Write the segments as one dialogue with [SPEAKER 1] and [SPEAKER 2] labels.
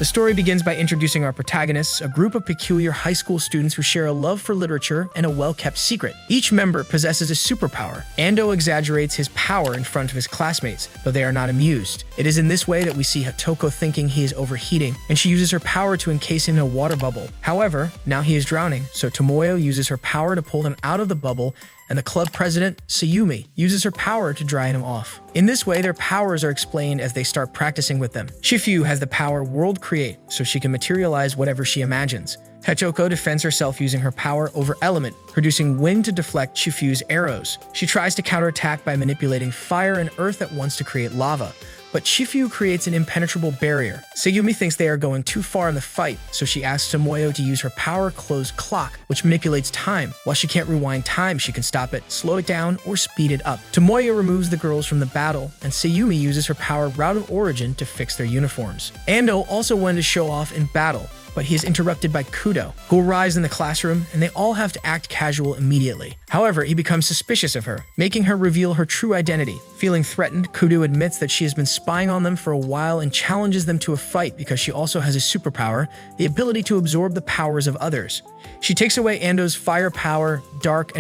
[SPEAKER 1] The story begins by introducing our protagonists, a group of peculiar high school students who share a love for literature and a well-kept secret. Each member possesses a superpower. Ando exaggerates his power in front of his classmates, though they are not amused. It is in this way that we see Hatoko thinking he is overheating, and she uses her power to encase him in a water bubble. However, now he is drowning, so Tomoyo uses her power to pull him out of the bubble, and the club president, Sayumi, uses her power to dry him off. In this way, their powers are explained as they start practicing with them. Chifuyu has the power World Create, so she can materialize whatever she imagines. Hatoko defends herself using her power over element, producing wind to deflect Chifuyu's arrows. She tries to counterattack by manipulating fire and earth at once to create lava, but Chifuyu creates an impenetrable barrier. Sayumi thinks they are going too far in the fight, so she asks Tomoyo to use her power closed clock, which manipulates time. While she can't rewind time, she can stop it, slow it down, or speed it up. Tomoyo removes the girls from the battle, and Sayumi uses her power route of origin to fix their uniforms. Ando also wanted to show off in battle, but he is interrupted by Kudo, who arrives in the classroom, and they all have to act casual immediately. However, he becomes suspicious of her, making her reveal her true identity. Feeling threatened, Kudo admits that she has been spying on them for a while and challenges them to a fight because she also has a superpower, the ability to absorb the powers of others. She takes away Ando's fire power, dark,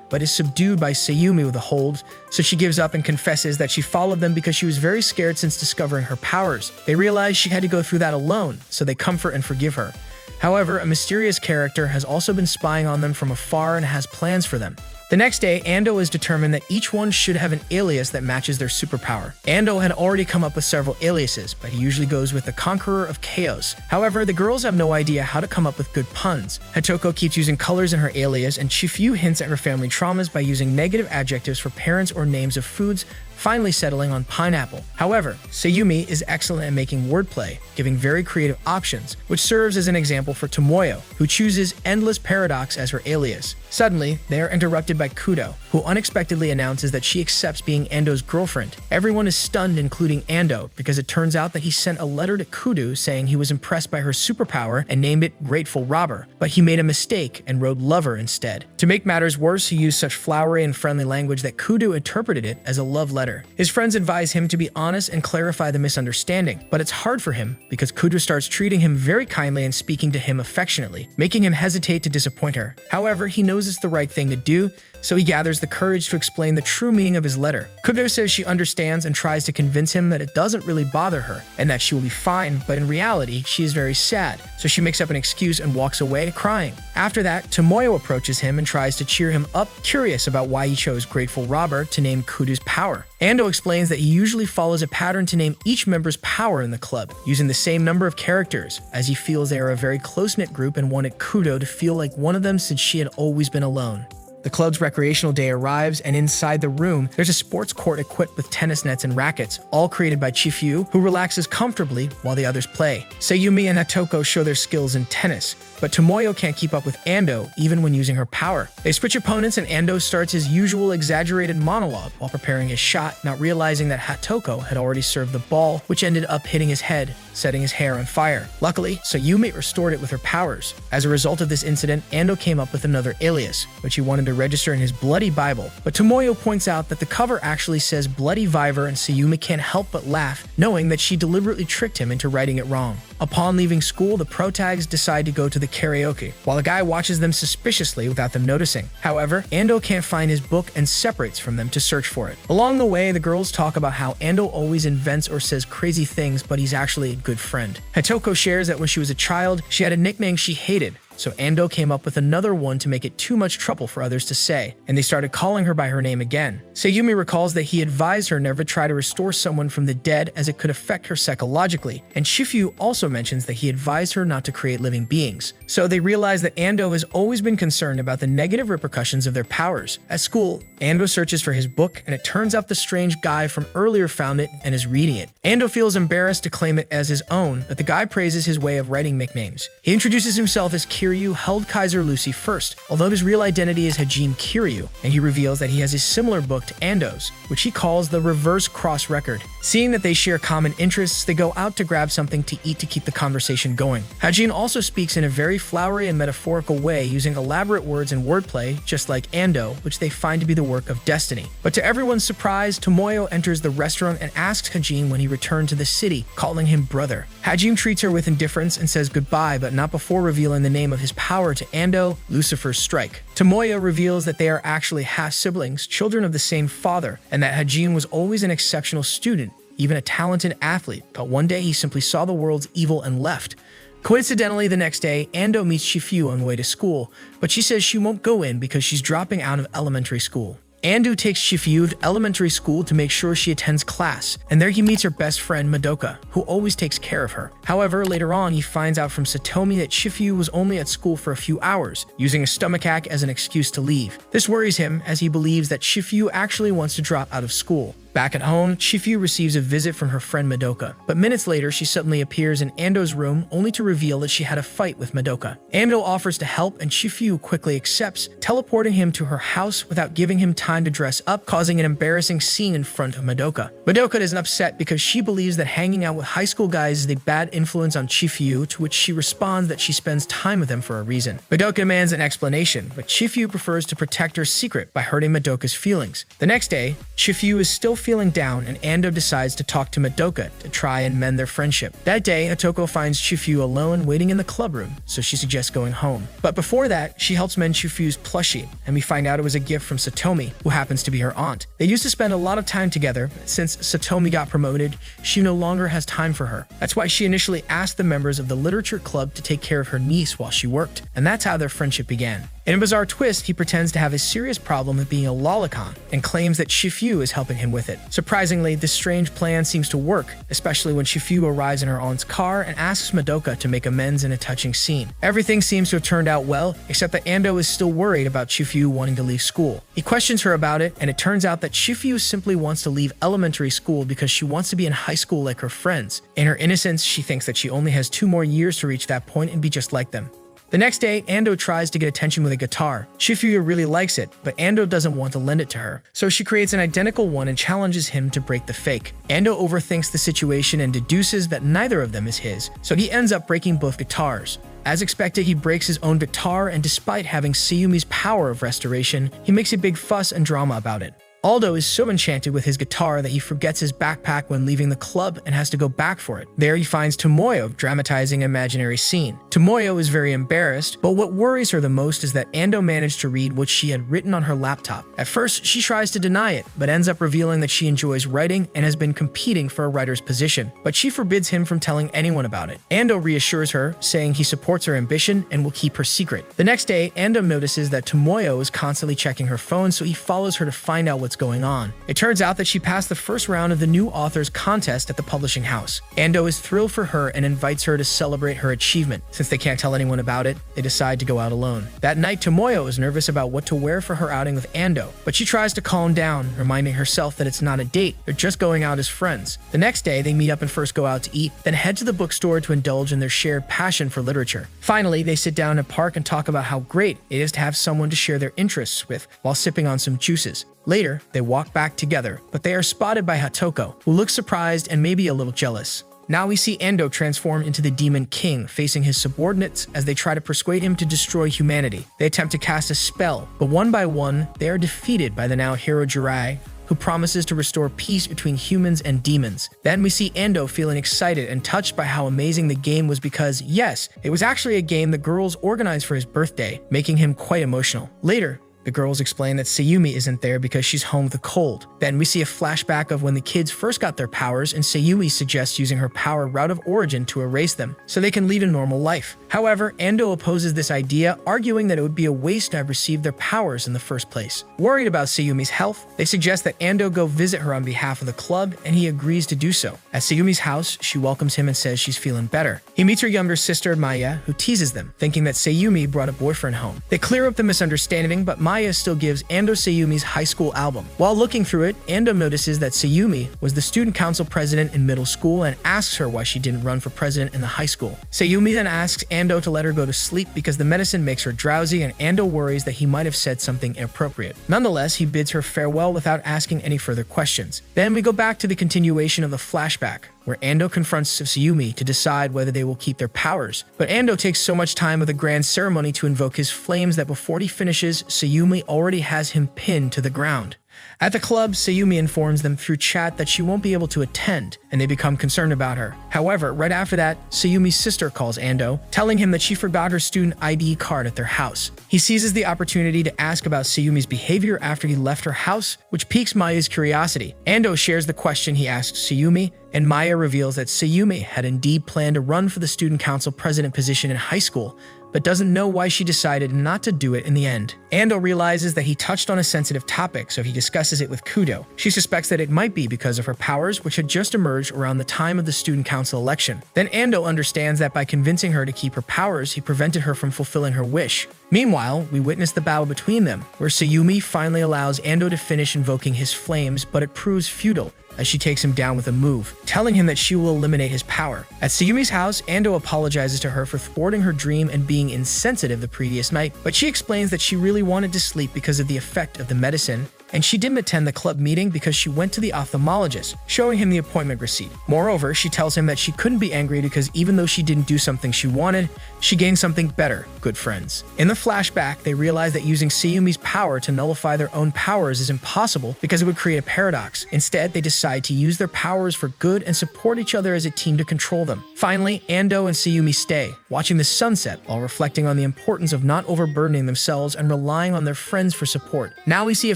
[SPEAKER 1] but is subdued by Sayumi with a hold, so she gives up and confesses that she followed them because she was very scared since discovering her powers. They realize she had to go through that alone, so they comfort and forgive her. However, a mysterious character has also been spying on them from afar and has plans for them. The next day, Ando is determined that each one should have an alias that matches their superpower. Ando had already come up with several aliases, but he usually goes with the Conqueror of Chaos. However, the girls have no idea how to come up with good puns. Hatoko keeps using colors in her alias, and Chifuyu hints at her family traumas by using negative adjectives for parents or names of foods, finally settling on pineapple. However, Sayumi is excellent at making wordplay, giving very creative options, which serves as an example for Tomoyo, who chooses Endless Paradox as her alias. Suddenly, they are interrupted by Kudo, who unexpectedly announces that she accepts being Ando's girlfriend. Everyone is stunned, including Ando, because it turns out that he sent a letter to Kudo saying he was impressed by her superpower and named it Grateful Robber, but he made a mistake and wrote Lover instead. To make matters worse, he used such flowery and friendly language that Kudo interpreted it as a love letter. His friends advise him to be honest and clarify the misunderstanding, but it's hard for him because Kudo starts treating him very kindly and speaking to him affectionately, making him hesitate to disappoint her. However, he knows it's the right thing to do, so he gathers the courage to explain the true meaning of his letter. Kudo says she understands and tries to convince him that it doesn't really bother her and that she will be fine, but in reality, she is very sad, so she makes up an excuse and walks away crying. After that, Tomoyo approaches him and tries to cheer him up, curious about why he chose Grateful Robber to name Kudo's power. Ando explains that he usually follows a pattern to name each member's power in the club, using the same number of characters, as he feels they are a very close-knit group and wanted Kudo to feel like one of them since she had always been alone. The club's recreational day arrives, and inside the room, there's a sports court equipped with tennis nets and rackets, all created by Chifuyu, who relaxes comfortably while the others play. Sayumi and Hatoko show their skills in tennis, but Tomoyo can't keep up with Ando even when using her power. They switch opponents, and Ando starts his usual exaggerated monologue while preparing his shot, not realizing that Hatoko had already served the ball, which ended up hitting his head, setting his hair on fire. Luckily, Sayumi restored it with her powers. As a result of this incident, Ando came up with another alias, which he wanted to register in his Bloody Bible, but Tomoyo points out that the cover actually says Bloody Viver, and Sayumi can't help but laugh, knowing that she deliberately tricked him into writing it wrong. Upon leaving school, the protags decide to go to the karaoke, while a guy watches them suspiciously without them noticing. However, Ando can't find his book and separates from them to search for it. Along the way, the girls talk about how Ando always invents or says crazy things, but he's actually a good friend. Hatoko shares that when she was a child, she had a nickname she hated, so Ando came up with another one to make it too much trouble for others to say, and they started calling her by her name again. Sayumi recalls that he advised her never to try to restore someone from the dead as it could affect her psychologically, and Chifuyu also mentions that he advised her not to create living beings. So they realize that Ando has always been concerned about the negative repercussions of their powers. At school, Ando searches for his book, and it turns out the strange guy from earlier found it and is reading it. Ando feels embarrassed to claim it as his own, but the guy praises his way of writing nicknames. He introduces himself as Kiryu held Kaiser Lucy first, although his real identity is Hajime Kiryu, and he reveals that he has a similar book to Ando's, which he calls the Reverse Cross Record. Seeing that they share common interests, they go out to grab something to eat to keep the conversation going. Hajin also speaks in a very flowery and metaphorical way, using elaborate words and wordplay, just like Ando, which they find to be the work of destiny. But to everyone's surprise, Tomoyo enters the restaurant and asks Hajin when he returned to the city, calling him brother. Hajin treats her with indifference and says goodbye, but not before revealing the name of his power to Ando, Lucifer's strike. Tomoyo reveals that they are actually half-siblings, children of the same father, and that Hajin was always an exceptional student, even a talented athlete, but one day he simply saw the world's evil and left. Coincidentally, the next day, Ando meets Chifuyu on the way to school, but she says she won't go in because she's dropping out of elementary school. Ando takes Chifuyu to elementary school to make sure she attends class, and there he meets her best friend Madoka, who always takes care of her. However, later on, he finds out from Sayumi that Chifuyu was only at school for a few hours, using a stomachache as an excuse to leave. This worries him, as he believes that Chifuyu actually wants to drop out of school. Back at home, Chifuyu receives a visit from her friend Madoka, but minutes later she suddenly appears in Ando's room only to reveal that she had a fight with Madoka. Ando offers to help and Chifuyu quickly accepts, teleporting him to her house without giving him time to dress up, causing an embarrassing scene in front of Madoka. Madoka isn't upset because she believes that hanging out with high school guys is a bad influence on Chifuyu, to which she responds that she spends time with him for a reason. Madoka demands an explanation, but Chifuyu prefers to protect her secret by hurting Madoka's feelings. The next day, Chifuyu is still feeling down, and Ando decides to talk to Madoka to try and mend their friendship. That day, Hatoko finds Chifuyu alone waiting in the club room, so she suggests going home. But before that, she helps mend Chifuyu's plushie, and we find out it was a gift from Sayumi, who happens to be her aunt. They used to spend a lot of time together, but since Sayumi got promoted, she no longer has time for her. That's why she initially asked the members of the literature club to take care of her niece while she worked, and that's how their friendship began. In a bizarre twist, he pretends to have a serious problem with being a lolicon and claims that Chifuyu is helping him with it. Surprisingly, this strange plan seems to work, especially when Chifuyu arrives in her aunt's car and asks Madoka to make amends in a touching scene. Everything seems to have turned out well, except that Ando is still worried about Chifuyu wanting to leave school. He questions her about it, and it turns out that Chifuyu simply wants to leave elementary school because she wants to be in high school like her friends. In her innocence, she thinks that she only has 2 more years to reach that point and be just like them. The next day, Ando tries to get attention with a guitar. Chifuyu really likes it, but Ando doesn't want to lend it to her, so she creates an identical one and challenges him to break the fake. Ando overthinks the situation and deduces that neither of them is his, so he ends up breaking both guitars. As expected, he breaks his own guitar, and despite having Sayumi's power of restoration, he makes a big fuss and drama about it. Aldo is so enchanted with his guitar that he forgets his backpack when leaving the club and has to go back for it. There he finds Tomoyo dramatizing an imaginary scene. Tomoyo is very embarrassed, but what worries her the most is that Ando managed to read what she had written on her laptop. At first, she tries to deny it, but ends up revealing that she enjoys writing and has been competing for a writer's position, but she forbids him from telling anyone about it. Ando reassures her, saying he supports her ambition and will keep her secret. The next day, Ando notices that Tomoyo is constantly checking her phone, so he follows her to find out what's going on. It turns out that she passed the first round of the new authors contest at the publishing house. Ando is thrilled for her and invites her to celebrate her achievement. Since they can't tell anyone about it, they decide to go out alone. That night, Tomoyo is nervous about what to wear for her outing with Ando, but she tries to calm down, reminding herself that it's not a date, they're just going out as friends. The next day, they meet up and first go out to eat, then head to the bookstore to indulge in their shared passion for literature. Finally, they sit down in a park and talk about how great it is to have someone to share their interests with while sipping on some juices. Later, they walk back together, but they are spotted by Hatoko, who looks surprised and maybe a little jealous. Now we see Ando transform into the Demon King, facing his subordinates as they try to persuade him to destroy humanity. They attempt to cast a spell, but one by one, they are defeated by the now hero Jurai, who promises to restore peace between humans and demons. Then we see Ando feeling excited and touched by how amazing the game was because, yes, it was actually a game the girls organized for his birthday, making him quite emotional. Later, the girls explain that Sayumi isn't there because she's home with a cold. Then we see a flashback of when the kids first got their powers, and Sayumi suggests using her power route of origin to erase them, so they can lead a normal life. However, Ando opposes this idea, arguing that it would be a waste to have received their powers in the first place. Worried about Sayumi's health, they suggest that Ando go visit her on behalf of the club, and he agrees to do so. At Sayumi's house, she welcomes him and says she's feeling better. He meets her younger sister, Maya, who teases them, thinking that Sayumi brought a boyfriend home. They clear up the misunderstanding, but Maya Maya still gives Ando Sayumi's high school album. While looking through it, Ando notices that Sayumi was the student council president in middle school and asks her why she didn't run for president in the high school. Sayumi then asks Ando to let her go to sleep because the medicine makes her drowsy, and Ando worries that he might have said something inappropriate. Nonetheless, he bids her farewell without asking any further questions. Then we go back to the continuation of the flashback, where Ando confronts Sayumi to decide whether they will keep their powers. But Ando takes so much time with the grand ceremony to invoke his flames that before he finishes, Sayumi already has him pinned to the ground. At the club, Sayumi informs them through chat that she won't be able to attend, and they become concerned about her. However, right after that, Sayumi's sister calls Ando, telling him that she forgot her student ID card at their house. He seizes the opportunity to ask about Sayumi's behavior after he left her house, which piques Maya's curiosity. Ando shares the question he asked Sayumi, and Maya reveals that Sayumi had indeed planned to run for the student council president position in high school, but doesn't know why she decided not to do it in the end. Ando realizes that he touched on a sensitive topic, so he discusses it with Kudo. She suspects that it might be because of her powers, which had just emerged around the time of the student council election. Then Ando understands that by convincing her to keep her powers, he prevented her from fulfilling her wish. Meanwhile, we witness the battle between them, where Sayumi finally allows Ando to finish invoking his flames, but it proves futile, as she takes him down with a move, telling him that she will eliminate his power. At Sayumi's house, Ando apologizes to her for thwarting her dream and being insensitive the previous night, but she explains that she really wanted to sleep because of the effect of the medicine, and she didn't attend the club meeting because she went to the ophthalmologist, showing him the appointment receipt. Moreover, she tells him that she couldn't be angry because even though she didn't do something she wanted, she gained something better: good friends. In the flashback, they realize that using Sayumi's power to nullify their own powers is impossible because it would create a paradox. Instead, they decide to use their powers for good and support each other as a team to control them. Finally, Ando and Sayumi stay, watching the sunset while reflecting on the importance of not overburdening themselves and relying on their friends for support. Now we see a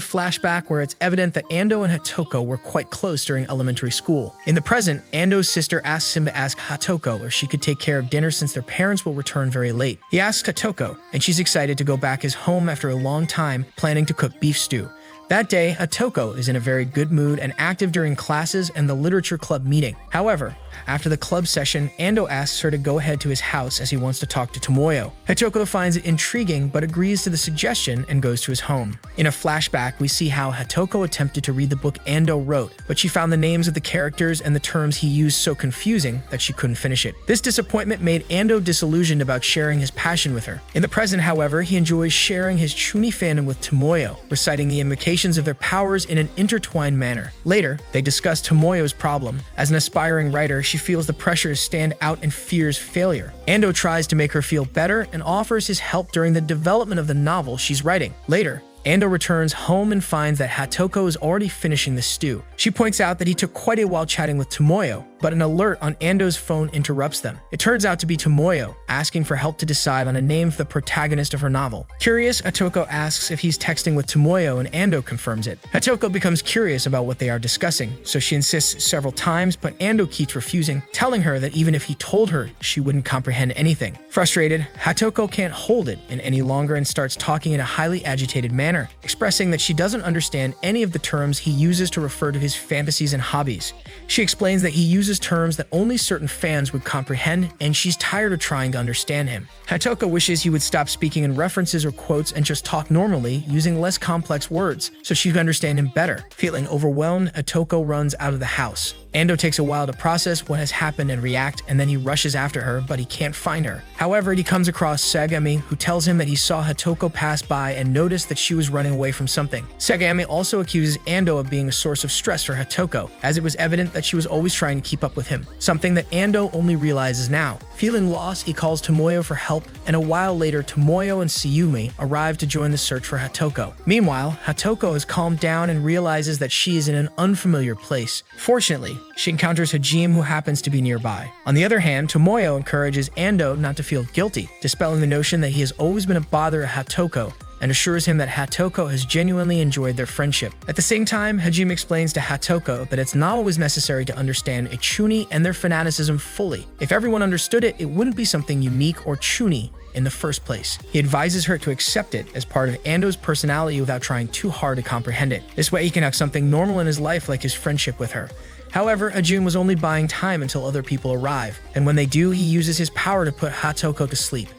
[SPEAKER 1] flashback where it's evident that Ando and Hatoko were quite close during elementary school. In the present, Ando's sister asks him to ask Hatoko if she could take care of dinner since their parents will return very late. He asks Hatoko, and she's excited to go back his home after a long time, planning to cook beef stew. That day, Hatoko is in a very good mood and active during classes and the literature club meeting. However, after the club session, Ando asks her to go ahead to his house as he wants to talk to Tomoyo. Hatoko finds it intriguing but agrees to the suggestion and goes to his home. In a flashback, we see how Hatoko attempted to read the book Ando wrote, but she found the names of the characters and the terms he used so confusing that she couldn't finish it. This disappointment made Ando disillusioned about sharing his passion with her. In the present, however, he enjoys sharing his Chuuni fandom with Tomoyo, reciting the invocations of their powers in an intertwined manner. Later, they discuss Tomoyo's problem. As an aspiring writer, she feels the pressure to stand out and fears failure. Ando tries to make her feel better and offers his help during the development of the novel she's writing. Later, Ando returns home and finds that Hatoko is already finishing the stew. She points out that he took quite a while chatting with Tomoyo, but an alert on Ando's phone interrupts them. It turns out to be Tomoyo, asking for help to decide on a name for the protagonist of her novel. Curious, Hatoko asks if he's texting with Tomoyo, and Ando confirms it. Hatoko becomes curious about what they are discussing, so she insists several times, but Ando keeps refusing, telling her that even if he told her, she wouldn't comprehend anything. Frustrated, Hatoko can't hold it in any longer and starts talking in a highly agitated manner, expressing that she doesn't understand any of the terms he uses to refer to his fantasies and hobbies. She explains that he uses terms that only certain fans would comprehend, and she's tired of trying to understand him. Hatoko wishes he would stop speaking in references or quotes and just talk normally, using less complex words, so she could understand him better. Feeling overwhelmed, Hatoko runs out of the house. Ando takes a while to process what has happened and react, and then he rushes after her, but he can't find her. However, he comes across Sagami, who tells him that he saw Hatoko pass by and noticed that she was running away from something. Sagami also accuses Ando of being a source of stress for Hatoko, as it was evident that she was always trying to keep up with him, something that Ando only realizes now. Feeling lost, he calls Tomoyo for help, and a while later, Tomoyo and Sayumi arrive to join the search for Hatoko. Meanwhile, Hatoko has calmed down and realizes that she is in an unfamiliar place. Fortunately, she encounters Hajime, who happens to be nearby. On the other hand, Tomoyo encourages Ando not to feel guilty, dispelling the notion that he has always been a bother to Hatoko, and assures him that Hatoko has genuinely enjoyed their friendship. At the same time, Hajime explains to Hatoko that it's not always necessary to understand a Chuuni and their fanaticism fully. If everyone understood it, it wouldn't be something unique or Chuuni in the first place. He advises her to accept it as part of Ando's personality without trying too hard to comprehend it. This way he can have something normal in his life like his friendship with her. However, Hajime was only buying time until other people arrive, and when they do, he uses his power to put Hatoko to sleep.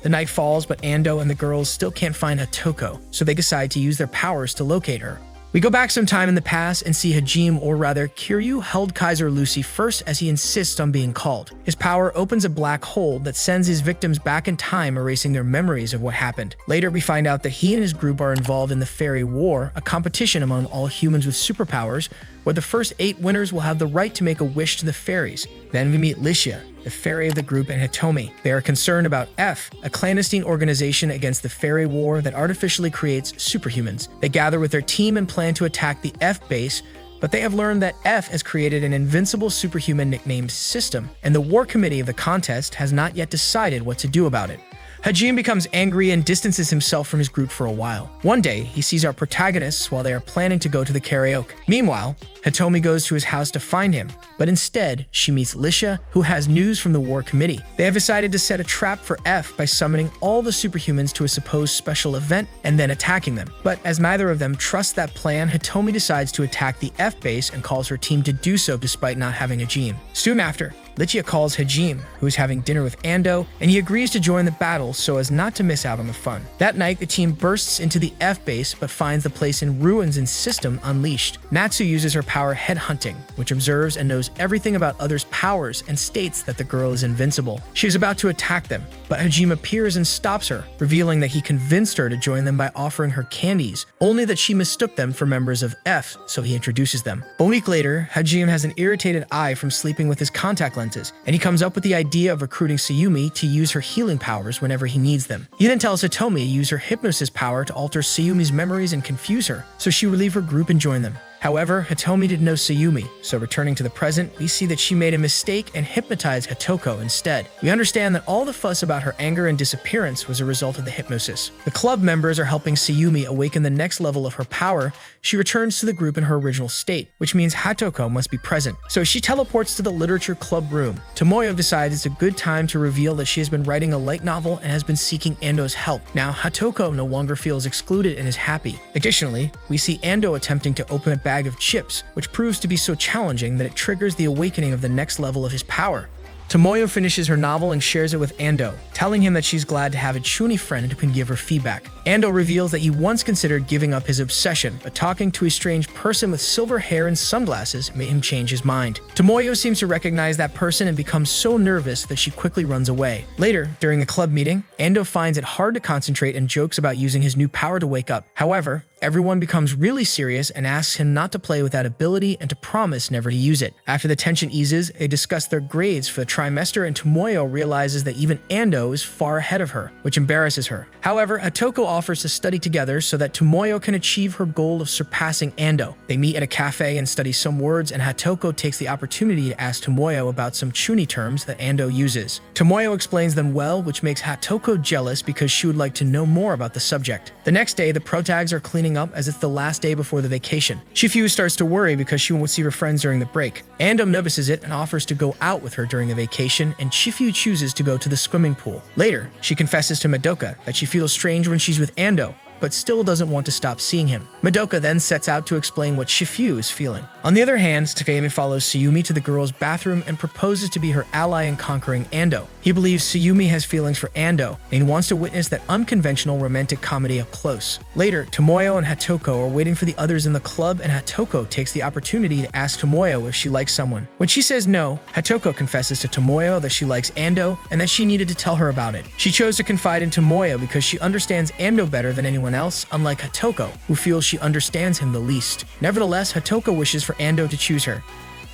[SPEAKER 1] The night falls, but Ando and the girls still can't find Hatoko, so they decide to use their powers to locate her. We go back some time in the past and see Hajime, or rather Kiryu, held Kaiser Lucy first as he insists on being called. His power opens a black hole that sends his victims back in time, erasing their memories of what happened. Later, we find out that he and his group are involved in the Fairy War, a competition among all humans with superpowers, where the first 8 winners will have the right to make a wish to the fairies. Then we meet Licia, the fairy of the group, and Hitomi. They are concerned about F, a clandestine organization against the Fairy War that artificially creates superhumans. They gather with their team and plan to attack the F base, but they have learned that F has created an invincible superhuman nicknamed System, and the war committee of the contest has not yet decided what to do about it. Hajime becomes angry and distances himself from his group for a while. One day, he sees our protagonists while they are planning to go to the karaoke. Meanwhile, Hitomi goes to his house to find him, but instead, she meets Licia, who has news from the war committee. They have decided to set a trap for F by summoning all the superhumans to a supposed special event and then attacking them. But as neither of them trust that plan, Hitomi decides to attack the F base and calls her team to do so despite not having a Hajime. Soon after, Licia calls Hajime, who is having dinner with Ando, and he agrees to join the battle so as not to miss out on the fun. That night, the team bursts into the F base but finds the place in ruins and System unleashed. Natsu uses her power headhunting, which observes and knows everything about others' powers and states that the girl is invincible. She is about to attack them, but Hajime appears and stops her, revealing that he convinced her to join them by offering her candies, only that she mistook them for members of F, so he introduces them. A week later, Hajime has an irritated eye from sleeping with his contact lenses, and he comes up with the idea of recruiting Sayumi to use her healing powers whenever he needs them. He then tells Hitomi to use her hypnosis power to alter Sayumi's memories and confuse her, so she will leave her group and join them. However, Hitomi didn't know Sayumi, so returning to the present, we see that she made a mistake and hypnotized Hatoko instead. We understand that all the fuss about her anger and disappearance was a result of the hypnosis. The club members are helping Sayumi awaken the next level of her power. She returns to the group in her original state, which means Hatoko must be present. So she teleports to the literature club room. Tomoyo decides it's a good time to reveal that she has been writing a light novel and has been seeking Ando's help. Now, Hatoko no longer feels excluded and is happy. Additionally, we see Ando attempting to open a bag of chips, which proves to be so challenging that it triggers the awakening of the next level of his power. Tomoyo finishes her novel and shares it with Ando, telling him that she's glad to have a chuuni friend who can give her feedback. Ando reveals that he once considered giving up his obsession, but talking to a strange person with silver hair and sunglasses made him change his mind. Tomoyo seems to recognize that person and becomes so nervous that she quickly runs away. Later, during the club meeting, Ando finds it hard to concentrate and jokes about using his new power to wake up. However, everyone becomes really serious and asks him not to play with that ability and to promise never to use it. After the tension eases, they discuss their grades for the trimester, and Tomoyo realizes that even Ando is far ahead of her, which embarrasses her. However, Hatoko offers to study together so that Tomoyo can achieve her goal of surpassing Ando. They meet at a cafe and study some words, and Hatoko takes the opportunity to ask Tomoyo about some chuuni terms that Ando uses. Tomoyo explains them well, which makes Hatoko jealous because she would like to know more about the subject. The next day, the protags are cleaning up as it's the last day before the vacation. Chifuyu starts to worry because she won't see her friends during the break. Ando notices it and offers to go out with her during the vacation, and Chifuyu chooses to go to the swimming pool. Later, she confesses to Madoka that she feels strange when she's with Ando, but still doesn't want to stop seeing him. Madoka then sets out to explain what Chifuyu is feeling. On the other hand, Takemi follows Sayumi to the girl's bathroom and proposes to be her ally in conquering Ando. He believes Sayumi has feelings for Ando, and he wants to witness that unconventional romantic comedy up close. Later, Tomoyo and Hatoko are waiting for the others in the club, and Hatoko takes the opportunity to ask Tomoyo if she likes someone. When she says no, Hatoko confesses to Tomoyo that she likes Ando and that she needed to tell her about it. She chose to confide in Tomoyo because she understands Ando better than anyone else, unlike Hatoko, who feels she understands him the least. Nevertheless, Hatoko wishes for Ando to choose her.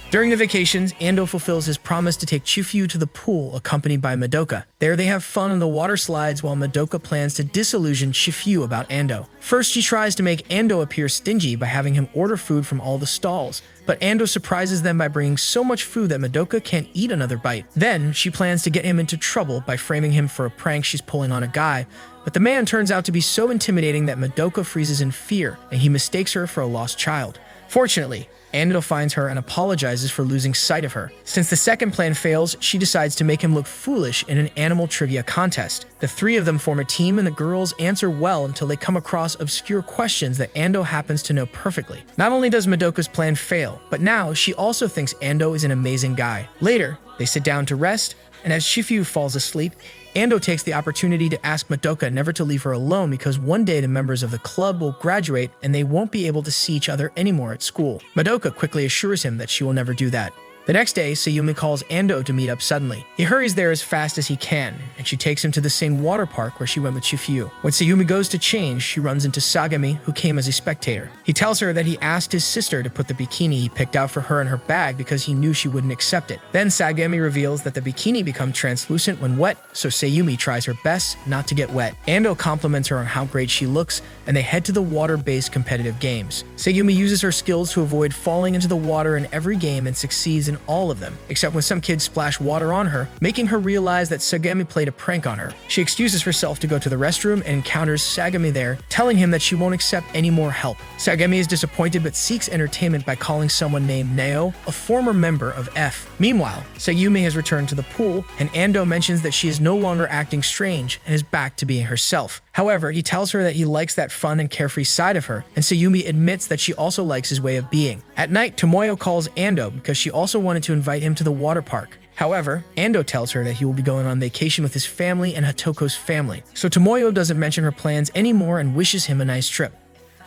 [SPEAKER 1] During the vacations, Ando fulfills his promise to take Chifuyu to the pool, accompanied by Madoka. There they have fun on the water slides while Madoka plans to disillusion Chifuyu about Ando. First, she tries to make Ando appear stingy by having him order food from all the stalls, but Ando surprises them by bringing so much food that Madoka can't eat another bite. Then, she plans to get him into trouble by framing him for a prank she's pulling on a guy, but the man turns out to be so intimidating that Madoka freezes in fear, and he mistakes her for a lost child. Fortunately, Ando finds her and apologizes for losing sight of her. Since the second plan fails, she decides to make him look foolish in an animal trivia contest. The three of them form a team, and the girls answer well until they come across obscure questions that Ando happens to know perfectly. Not only does Madoka's plan fail, but now she also thinks Ando is an amazing guy. Later, they sit down to rest, and as Chifuyu falls asleep, Ando takes the opportunity to ask Madoka never to leave her alone because one day the members of the club will graduate and they won't be able to see each other anymore at school. Madoka quickly assures him that she will never do that. The next day, Sayumi calls Ando to meet up suddenly. He hurries there as fast as he can, and she takes him to the same water park where she went with Chifuyu. When Sayumi goes to change, she runs into Sagami, who came as a spectator. He tells her that he asked his sister to put the bikini he picked out for her in her bag because he knew she wouldn't accept it. Then Sagami reveals that the bikini becomes translucent when wet, so Sayumi tries her best not to get wet. Ando compliments her on how great she looks, and they head to the water-based competitive games. Sayumi uses her skills to avoid falling into the water in every game and succeeds in all of them, except when some kids splash water on her, making her realize that Sagami played a prank on her. She excuses herself to go to the restroom and encounters Sagami there, telling him that she won't accept any more help. Sagami is disappointed but seeks entertainment by calling someone named Neo, a former member of F. Meanwhile, Sayumi has returned to the pool, and Ando mentions that she is no longer acting strange and is back to being herself. However, he tells her that he likes that fun and carefree side of her, and Sayumi admits that she also likes his way of being. At night, Tomoyo calls Ando because she also wanted to invite him to the water park. However, Ando tells her that he will be going on vacation with his family and Hatoko's family, so Tomoyo doesn't mention her plans anymore and wishes him a nice trip.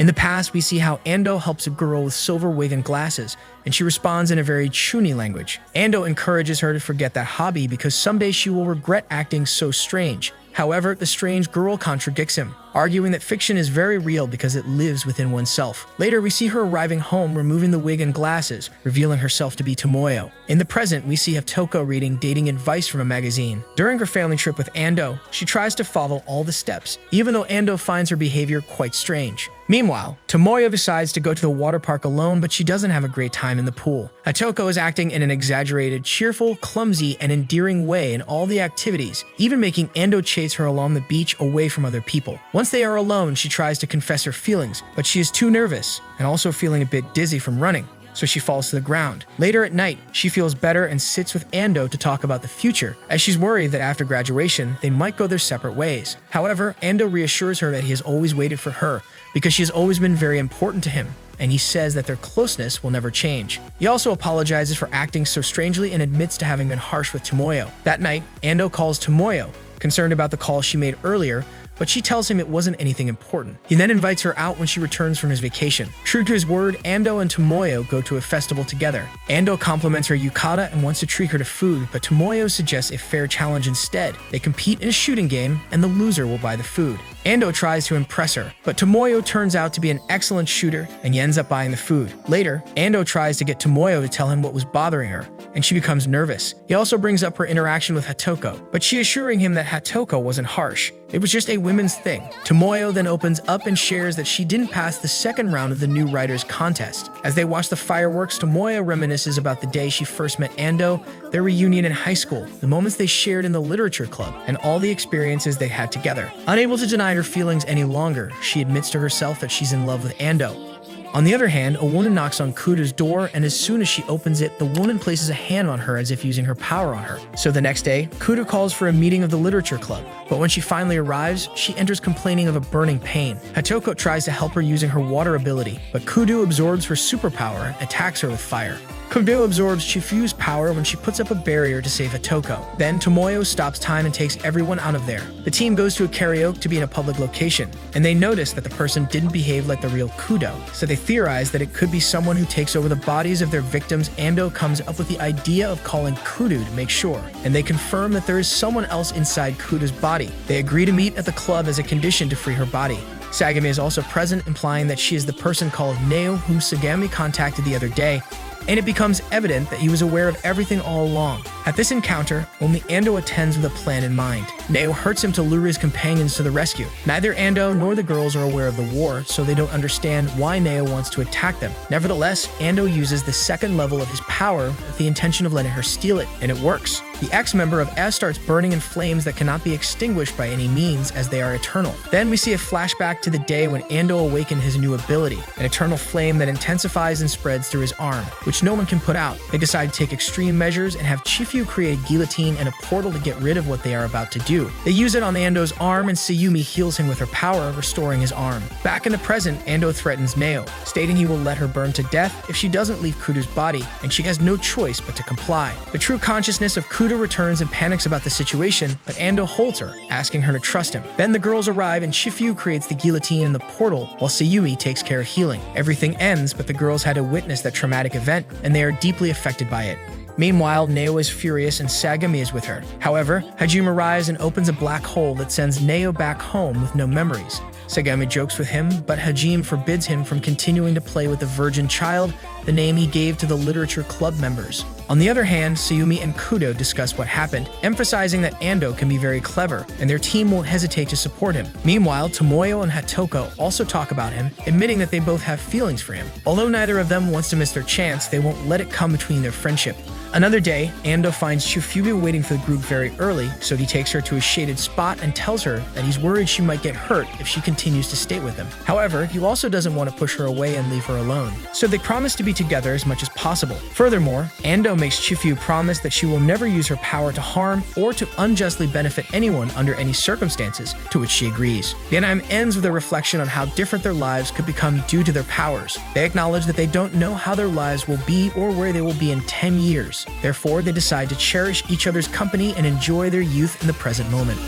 [SPEAKER 1] In the past, we see how Ando helps a girl with silver wig and glasses, and she responds in a very Chuni language. Ando encourages her to forget that hobby because someday she will regret acting so strange. However, the strange girl contradicts him, arguing that fiction is very real because it lives within oneself. Later, we see her arriving home, removing the wig and glasses, revealing herself to be Tomoyo. In the present, we see Hatoko reading dating advice from a magazine. During her family trip with Ando, she tries to follow all the steps, even though Ando finds her behavior quite strange. Meanwhile, Tomoyo decides to go to the water park alone, but she doesn't have a great time in the pool. Hatoko is acting in an exaggerated, cheerful, clumsy, and endearing way in all the activities, even making Ando chase her along the beach away from other people. Once they are alone, she tries to confess her feelings, but she is too nervous and also feeling a bit dizzy from running, so she falls to the ground. Later at night, she feels better and sits with Ando to talk about the future, as she's worried that after graduation, they might go their separate ways. However, Ando reassures her that he has always waited for her because she has always been very important to him, and he says that their closeness will never change. He also apologizes for acting so strangely and admits to having been harsh with Tomoyo. That night, Ando calls Tomoyo, concerned about the call she made earlier, but she tells him it wasn't anything important. He then invites her out when she returns from his vacation. True to his word, Ando and Tomoyo go to a festival together. Ando compliments her yukata and wants to treat her to food, but Tomoyo suggests a fair challenge instead. They compete in a shooting game, and the loser will buy the food. Ando tries to impress her, but Tomoyo turns out to be an excellent shooter, and he ends up buying the food. Later, Ando tries to get Tomoyo to tell him what was bothering her, and she becomes nervous. He also brings up her interaction with Hatoko, but she assuring him that Hatoko wasn't harsh. It was just a women's thing. Tomoyo then opens up and shares that she didn't pass the second round of the new writers contest. As they watch the fireworks, Tomoyo reminisces about the day she first met Ando, their reunion in high school, the moments they shared in the literature club, and all the experiences they had together. Unable to deny her feelings any longer, she admits to herself that she's in love with Ando. On the other hand, a woman knocks on Kuda's door, and as soon as she opens it, the woman places a hand on her as if using her power on her. So the next day, Kuda calls for a meeting of the literature club, but when she finally arrives, she enters complaining of a burning pain. Hatoko tries to help her using her water ability, but Kudu absorbs her superpower and attacks her with fire. Kudo absorbs Chifuyu's power when she puts up a barrier to save Hatoko. Then Tomoyo stops time and takes everyone out of there. The team goes to a karaoke to be in a public location, and they notice that the person didn't behave like the real Kudo, so they theorize that it could be someone who takes over the bodies of their victims. Ando comes up with the idea of calling Kudu to make sure, and they confirm that there is someone else inside Kuda's body. They agree to meet at the club as a condition to free her body. Sagami is also present, implying that she is the person called Neo whom Sagami contacted the other day, and it becomes evident that he was aware of everything all along. At this encounter, only Ando attends with a plan in mind. Neo hurts him to lure his companions to the rescue. Neither Ando nor the girls are aware of the war, so they don't understand why Neo wants to attack them. Nevertheless, Ando uses the second level of his power with the intention of letting her steal it, and it works. The ex-member of S starts burning in flames that cannot be extinguished by any means, as they are eternal. Then we see a flashback to the day when Ando awakened his new ability, an eternal flame that intensifies and spreads through his arm, which no one can put out. They decide to take extreme measures and have Chifuyu create a guillotine and a portal to get rid of what they are about to do. They use it on Ando's arm, and Sayumi heals him with her power, restoring his arm. Back in the present, Ando threatens Neo, stating he will let her burn to death if she doesn't leave Kudu's body, and she has no choice but to comply. The true consciousness of Kudu Kudo returns and panics about the situation, but Ando holds her, asking her to trust him. Then the girls arrive and Chifuyu creates the guillotine in the portal while Sayumi takes care of healing. Everything ends, but the girls had to witness that traumatic event, and they are deeply affected by it. Meanwhile, Neo is furious and Sagami is with her. However, Hajime arrives and opens a black hole that sends Neo back home with no memories. Sagami jokes with him, but Hajime forbids him from continuing to play with the virgin child, the name he gave to the literature club members. On the other hand, Sayumi and Kudo discuss what happened, emphasizing that Ando can be very clever, and their team won't hesitate to support him. Meanwhile, Tomoyo and Hatoko also talk about him, admitting that they both have feelings for him. Although neither of them wants to miss their chance, they won't let it come between their friendship. Another day, Ando finds Chifuyu waiting for the group very early, so he takes her to a shaded spot and tells her that he's worried she might get hurt if she continues to stay with him. However, he also doesn't want to push her away and leave her alone, so they promise to be together as much as possible. Furthermore, Ando makes Chifuyu promise that she will never use her power to harm or to unjustly benefit anyone under any circumstances, to which she agrees. The anime ends with a reflection on how different their lives could become due to their powers. They acknowledge that they don't know how their lives will be or where they will be in 10 years. Therefore, they decide to cherish each other's company and enjoy their youth in the present moment.